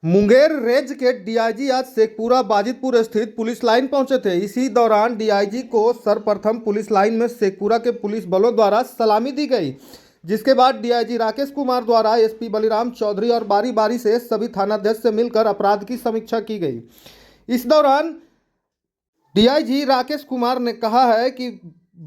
Munger range के DIG आज शेखपुरा बाजितपुर स्थित पुलिस लाइन पहुंचे थे। इसी दौरान डीआईजी को सर्वप्रथम पुलिस लाइन में शेखपुरा के पुलिस बलों द्वारा सलामी दी गई, जिसके बाद डीआईजी राकेश कुमार द्वारा एसपी बलिराम चौधरी और बारी बारी से सभी थानाध्यक्ष से मिलकर अपराध की समीक्षा की गई। इस दौरान डीआईजी राकेश कुमार ने कहा है कि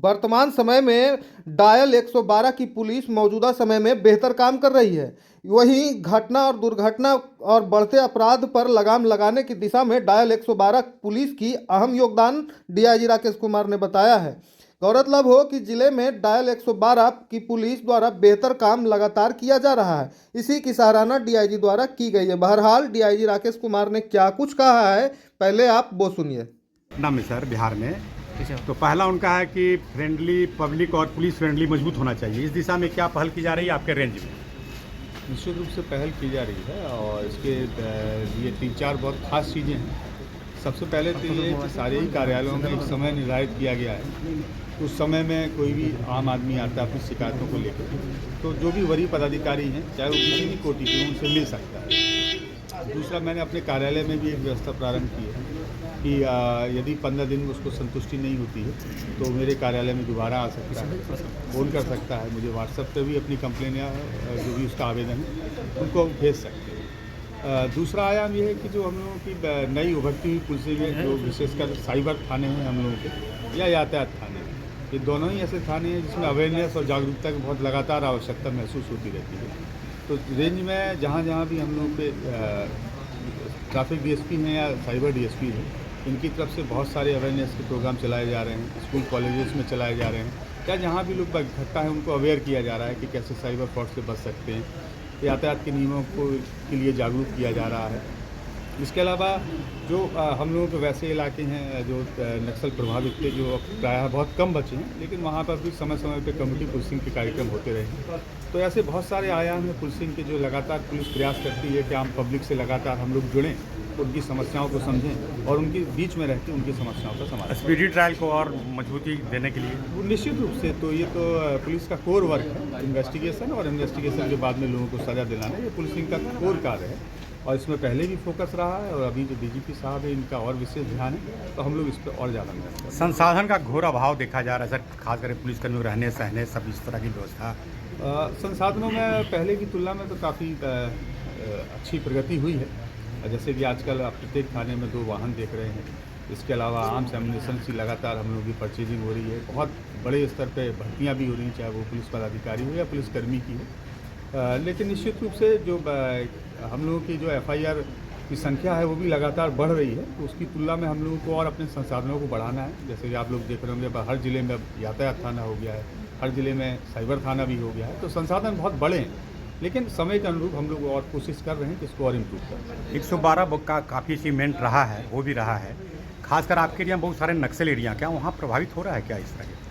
वर्तमान समय में डायल 112 की पुलिस मौजूदा समय में बेहतर काम कर रही है। वहीं घटना और दुर्घटना और बढ़ते अपराध पर लगाम लगाने की दिशा में डायल 112 पुलिस की अहम योगदान डीआईजी राकेश कुमार ने बताया है। गौरतलब हो कि जिले में डायल 112 की पुलिस द्वारा बेहतर काम लगातार किया जा रहा है। इसी की सराहना डीआईजी द्वारा की गई है। बहरहाल डीआईजी राकेश कुमार ने क्या कुछ कहा है, पहले आप वो सुनिए। नाम है सर बिहार में, तो पहला उनका है कि फ्रेंडली पब्लिक और पुलिस फ्रेंडली मजबूत होना चाहिए। इस दिशा में क्या पहल की जा रही है आपके रेंज में? निश्चित रूप से पहल की जा रही है और इसके लिए 3-4 बहुत खास चीज़ें हैं। सबसे पहले तो ये कि सारे ही कार्यालयों में एक समय निर्धारित किया गया है। उस समय में कोई भी आम आदमी आता है अपनी शिकायतों को लेकर, तो जो भी वरीय पदाधिकारी हैं, चाहे वो किसी भी कोटि के, उनसे मिल सकता है। दूसरा, मैंने अपने कार्यालय में भी एक व्यवस्था प्रारंभ की है कि यदि 15 दिन में उसको संतुष्टि नहीं होती है तो मेरे कार्यालय में दोबारा आ सकता है, फ़ोन कर सकता है, मुझे व्हाट्सएप पे भी अपनी कंप्लेन या जो भी उसका आवेदन है उनको भेज सकते हैं। दूसरा आयाम ये है कि जो हम लोगों की नई उभरती हुई पुलिस में जो विशेषकर साइबर थाने हैं हम लोगों के, या यातायात थाने हैं, ये दोनों ही ऐसे थाने हैं जिसमें अवेयरनेस और जागरूकता की बहुत लगातार आवश्यकता महसूस होती रहती है। तो रेंज में जहाँ जहाँ भी हम लोग पे ट्रैफिक डीएसपी हैं या साइबर डीएसपी हैं, इनकी तरफ से बहुत सारे अवेयरनेस के प्रोग्राम चलाए जा रहे हैं, स्कूल कॉलेजेस में चलाए जा रहे हैं, या जहाँ भी लोग इकट्ठा है उनको अवेयर किया जा रहा है कि कैसे साइबर फ्रॉड से बच सकते हैं, यातायात के नियमों के लिए जागरूक किया जा रहा है। इसके अलावा जो हम लोगों के वैसे इलाके हैं जो नक्सल प्रभावित थे, जो प्रायः बहुत कम बचे हैं, लेकिन वहाँ पर भी समय समय पर कम्युनिटी पुलिसिंग के कार्यक्रम होते रहे। तो ऐसे बहुत सारे आयाम हैं पुलिसिंग के जो लगातार पुलिस प्रयास करती है कि आम पब्लिक से लगातार हम लोग जुड़ें, उनकी समस्याओं को समझें और उनके बीच में रहकर उनकी समस्याओं का समाधान। स्पीडी ट्रायल को और मजबूती देने के लिए वो निश्चित रूप से तो ये तो पुलिस का कोर वर्क है, इन्वेस्टिगेशन और इन्वेस्टिगेशन के बाद में लोगों को सज़ा दिलाना, ये पुलिसिंग का कोर कार्य है और इसमें पहले भी फोकस रहा है और अभी जो डीजीपी साहब है इनका और विशेष ध्यान है, तो हम लोग इस पर और ज़्यादा मेहनत करें। संसाधन का घोर अभाव देखा जा रहा है सर, खासकर पुलिसकर्मियों रहने सहने सब इस तरह की व्यवस्था। संसाधनों में पहले की तुलना में तो काफ़ी अच्छी प्रगति हुई है। जैसे कि आजकल आप प्रत्येक थाने में 2 वाहन देख रहे हैं। इसके अलावा आर्म्स एम्युनिशन की लगातार हम लोगों की परचेजिंग हो रही है। बहुत बड़े स्तर पे भर्तियां भी हो रही हैं, चाहे वो पुलिस पदाधिकारी हो या पुलिसकर्मी की हो। लेकिन निश्चित रूप से जो हम लोगों की जो एफआईआर की संख्या है वो भी लगातार बढ़ रही है, तो उसकी तुलना में हम लोगों को और अपने संसाधनों को बढ़ाना है। जैसे कि आप लोग देख रहे होंगे हर ज़िले में यातायात थाना हो गया है, हर ज़िले में साइबर थाना भी हो गया है, तो संसाधन बहुत बड़े हैं, लेकिन समय के अनुरूप हम लोग और कोशिश कर रहे हैं कि इसको और इम्प्रूव करें। 112 का काफ़ी अचीवमेंट रहा है, हो भी रहा है। खासकर आपके एरिया में बहुत सारे नक्सल एरिया, क्या वहाँ प्रभावित हो रहा है क्या इस तरह के?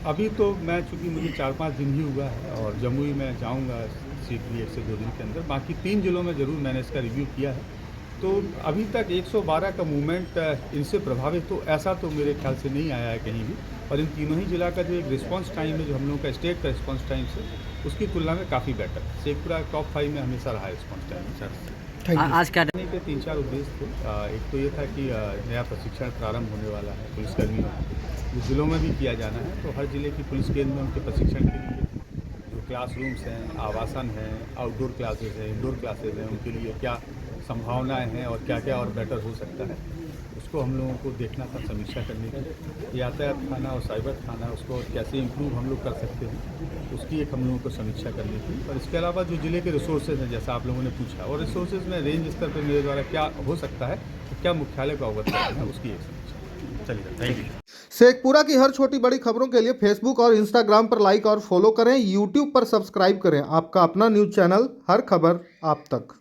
अभी तो मैं चूँकि मुझे 4-5 दिन ही हुआ है और जमुई में जाऊँगा सीधी 1 से 2 दिन के अंदर, बाकी 3 जिलों में ज़रूर मैंने इसका रिव्यू किया है। तो अभी तक 112 का मूवमेंट इनसे प्रभावित तो ऐसा तो मेरे ख्याल से नहीं आया है कहीं भी, और इन तीनों ही जिला का जो एक रिस्पांस टाइम है, जो हम लोगों का स्टेट का रिस्पांस टाइम से उसकी तुलना में काफ़ी बेटर है। शेखपुरा टॉप 5 में हमेशा रहा रिस्पांस टाइम। सर आज क्या के 3-4 उद्देश्य थे। एक तो ये था कि नया प्रशिक्षण प्रारंभ होने वाला है पुलिसकर्मियों को, जिलों में भी किया जाना है, तो हर जिले की पुलिस केंद्र में उनके प्रशिक्षण के लिए जो क्लासरूम्स हैं, आवासन हैं, आउटडोर क्लासेज हैं, इंडोर क्लासेज हैं, उनके लिए क्या संभावनाएं हैं और क्या क्या और बेटर हो सकता है, उसको हम लोगों को देखना था, समीक्षा करनी थी। यातायात थाना और साइबर थाना, उसको कैसे इम्प्रूव हम लोग कर सकते हैं, उसकी एक हम लोगों को समीक्षा करनी थी। और इसके अलावा जो ज़िले के रिसोर्सेज हैं, जैसा आप लोगों ने पूछा, और रिसोर्सेज में रेंज स्तर पर मेरे द्वारा क्या हो सकता है, तो क्या मुख्यालय को अवगत करना है, उसकी एक समीक्षा। चलिए, थैंक यू। शेखपुरा की हर छोटी बड़ी खबरों के लिए फेसबुक और इंस्टाग्राम पर लाइक और फॉलो करें, यूट्यूब पर सब्सक्राइब करें। आपका अपना न्यूज़ चैनल, हर खबर आप तक।